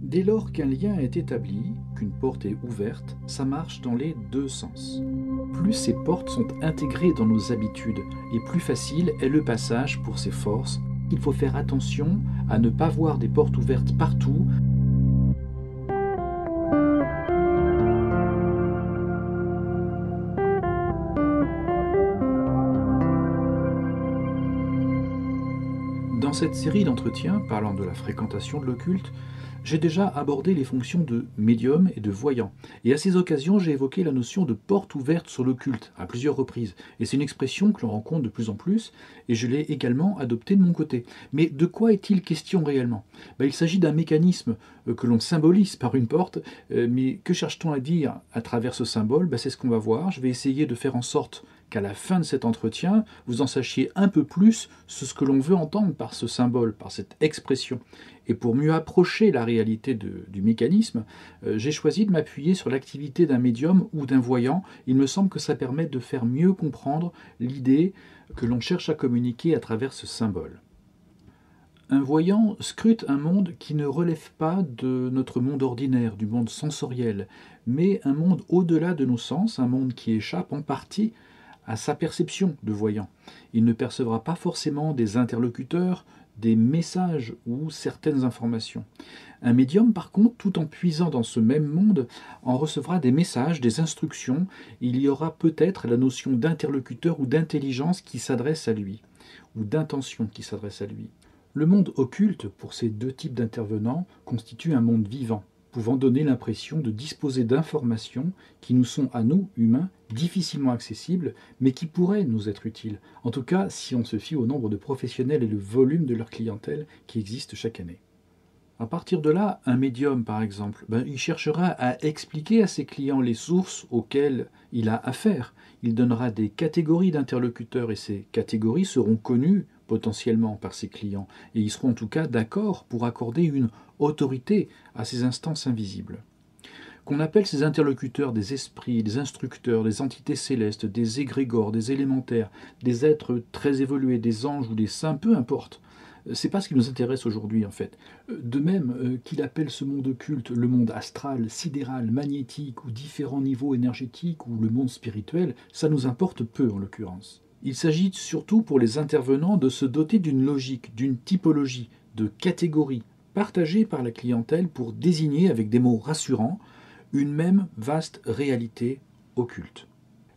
Dès lors qu'un lien est établi, qu'une porte est ouverte, ça marche dans les deux sens. Plus ces portes sont intégrées dans nos habitudes, et plus facile est le passage pour ces forces. Il faut faire attention à ne pas voir des portes ouvertes partout. Dans cette série d'entretiens parlant de la fréquentation de l'occulte, j'ai déjà abordé les fonctions de médium et de voyant. Et à ces occasions, j'ai évoqué la notion de porte ouverte sur l'occulte à plusieurs reprises. Et c'est une expression que l'on rencontre de plus en plus, et je l'ai également adoptée de mon côté. Mais de quoi est-il question réellement? Il s'agit d'un mécanisme que l'on symbolise par une porte, mais que cherche-t-on à dire à travers ce symbole? C'est ce qu'on va voir. Je vais essayer de faire en sorte qu'à la fin de cet entretien, vous en sachiez un peu plus sur ce que l'on veut entendre par ce symbole, par cette expression. Et pour mieux approcher la réalité du mécanisme, j'ai choisi de m'appuyer sur l'activité d'un médium ou d'un voyant. Il me semble que ça permet de faire mieux comprendre l'idée que l'on cherche à communiquer à travers ce symbole. Un voyant scrute un monde qui ne relève pas de notre monde ordinaire, du monde sensoriel, mais un monde au-delà de nos sens, un monde qui échappe en partie à sa perception de voyant. Il ne percevra pas forcément des interlocuteurs, des messages ou certaines informations. Un médium, par contre, tout en puisant dans ce même monde, en recevra des messages, des instructions. Il y aura peut-être la notion d'interlocuteur ou d'intelligence qui s'adresse à lui, ou d'intention qui s'adresse à lui. Le monde occulte, pour ces deux types d'intervenants, constitue un monde vivant, pouvant donner l'impression de disposer d'informations qui nous sont, à nous, humains, difficilement accessibles, mais qui pourraient nous être utiles. En tout cas, si on se fie au nombre de professionnels et le volume de leur clientèle qui existe chaque année. À partir de là, un médium, par exemple, il cherchera à expliquer à ses clients les sources auxquelles il a affaire. Il donnera des catégories d'interlocuteurs et ces catégories seront connues potentiellement par ses clients et ils seront en tout cas d'accord pour accorder une autorité à ces instances invisibles. Qu'on appelle ces interlocuteurs des esprits, des instructeurs, des entités célestes, des égrégores, des élémentaires, des êtres très évolués, des anges ou des saints, peu importe. C'est pas ce qui nous intéresse aujourd'hui en fait. De même qu'il appelle ce monde occulte le monde astral, sidéral, magnétique ou différents niveaux énergétiques ou le monde spirituel, ça nous importe peu en l'occurrence. Il s'agit surtout pour les intervenants de se doter d'une logique, d'une typologie, de catégories partagées par la clientèle pour désigner avec des mots rassurants une même vaste réalité occulte.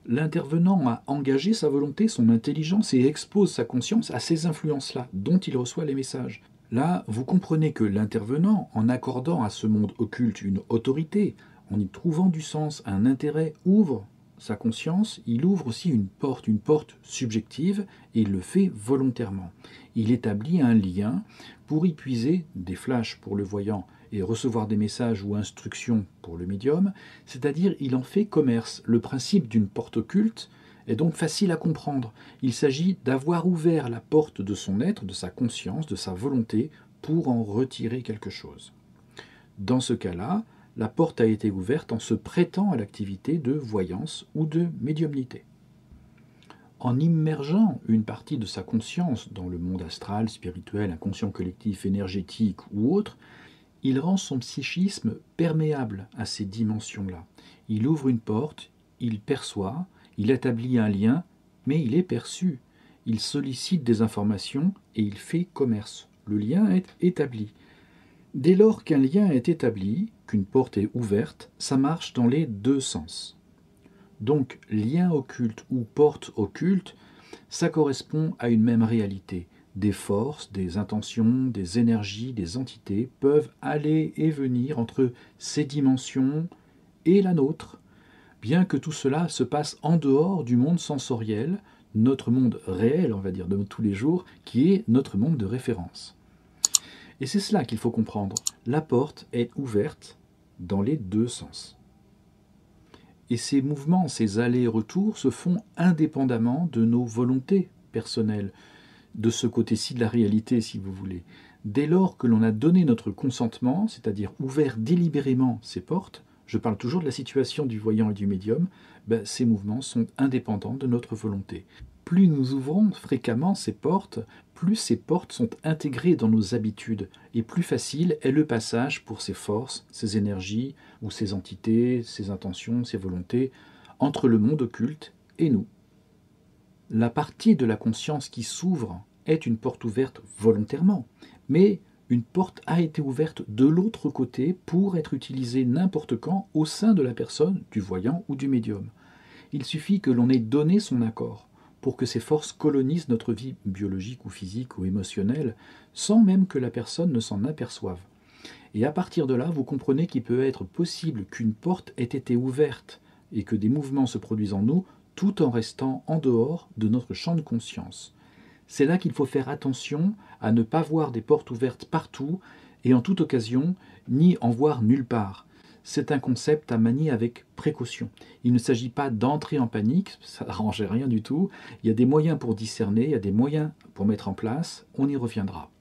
L'intervenant a engagé sa volonté, son intelligence et expose sa conscience à ces influences-là dont il reçoit les messages. Là, vous comprenez que l'intervenant, en accordant à ce monde occulte une autorité, en y trouvant du sens, un intérêt, ouvre sa conscience, il ouvre aussi une porte subjective, et il le fait volontairement. Il établit un lien pour y puiser des flashs pour le voyant et recevoir des messages ou instructions pour le médium, c'est-à-dire il en fait commerce. Le principe d'une porte occulte est donc facile à comprendre. Il s'agit d'avoir ouvert la porte de son être, de sa conscience, de sa volonté, pour en retirer quelque chose. Dans ce cas-là, la porte a été ouverte en se prêtant à l'activité de voyance ou de médiumnité. En immergeant une partie de sa conscience dans le monde astral, spirituel, inconscient collectif, énergétique ou autre, il rend son psychisme perméable à ces dimensions-là. Il ouvre une porte, il perçoit, il établit un lien, mais il est perçu. Il sollicite des informations et il fait commerce. Le lien est établi. Dès lors qu'un lien est établi, qu'une porte est ouverte, ça marche dans les deux sens. Donc, lien occulte ou porte occulte, ça correspond à une même réalité. Des forces, des intentions, des énergies, des entités peuvent aller et venir entre ces dimensions et la nôtre, bien que tout cela se passe en dehors du monde sensoriel, notre monde réel, on va dire, de tous les jours, qui est notre monde de référence. Et c'est cela qu'il faut comprendre. La porte est ouverte dans les deux sens. Et ces mouvements, ces allers-retours se font indépendamment de nos volontés personnelles, de ce côté-ci de la réalité, si vous voulez. Dès lors que l'on a donné notre consentement, c'est-à-dire ouvert délibérément ces portes, je parle toujours de la situation du voyant et du médium, ces mouvements sont indépendants de notre volonté. plus nous ouvrons fréquemment ces portes, plus ces portes sont intégrées dans nos habitudes, et plus facile est le passage pour ces forces, ces énergies, ou ces entités, ces intentions, ces volontés, entre le monde occulte et nous. La partie de la conscience qui s'ouvre est une porte ouverte volontairement, mais une porte a été ouverte de l'autre côté pour être utilisée n'importe quand au sein de la personne, du voyant ou du médium. Il suffit que l'on ait donné son accord pour que ces forces colonisent notre vie biologique ou physique ou émotionnelle, sans même que la personne ne s'en aperçoive. Et à partir de là, vous comprenez qu'il peut être possible qu'une porte ait été ouverte et que des mouvements se produisent en nous tout en restant en dehors de notre champ de conscience. C'est là qu'il faut faire attention à ne pas voir des portes ouvertes partout et en toute occasion, ni en voir nulle part. C'est un concept à manier avec précaution. Il ne s'agit pas d'entrer en panique, ça n'arrange rien du tout. Il y a des moyens pour discerner, il y a des moyens pour mettre en place, on y reviendra.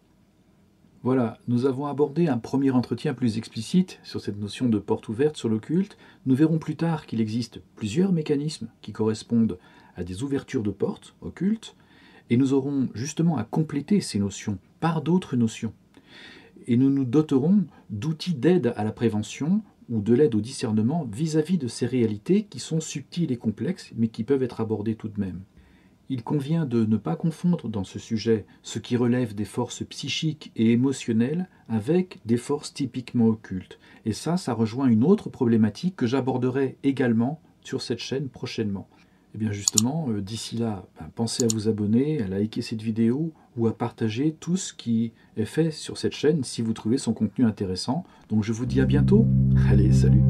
Voilà, nous avons abordé un premier entretien plus explicite sur cette notion de porte ouverte sur l'occulte. Nous verrons plus tard qu'il existe plusieurs mécanismes qui correspondent à des ouvertures de portes occultes, et nous aurons justement à compléter ces notions par d'autres notions. Et nous nous doterons d'outils d'aide à la prévention ou de l'aide au discernement vis-à-vis de ces réalités qui sont subtiles et complexes, mais qui peuvent être abordées tout de même. Il convient de ne pas confondre dans ce sujet ce qui relève des forces psychiques et émotionnelles avec des forces typiquement occultes. Et ça rejoint une autre problématique que j'aborderai également sur cette chaîne prochainement. Et bien justement, d'ici là, pensez à vous abonner, à liker cette vidéo ou à partager tout ce qui est fait sur cette chaîne si vous trouvez son contenu intéressant. Donc je vous dis à bientôt. Allez, salut!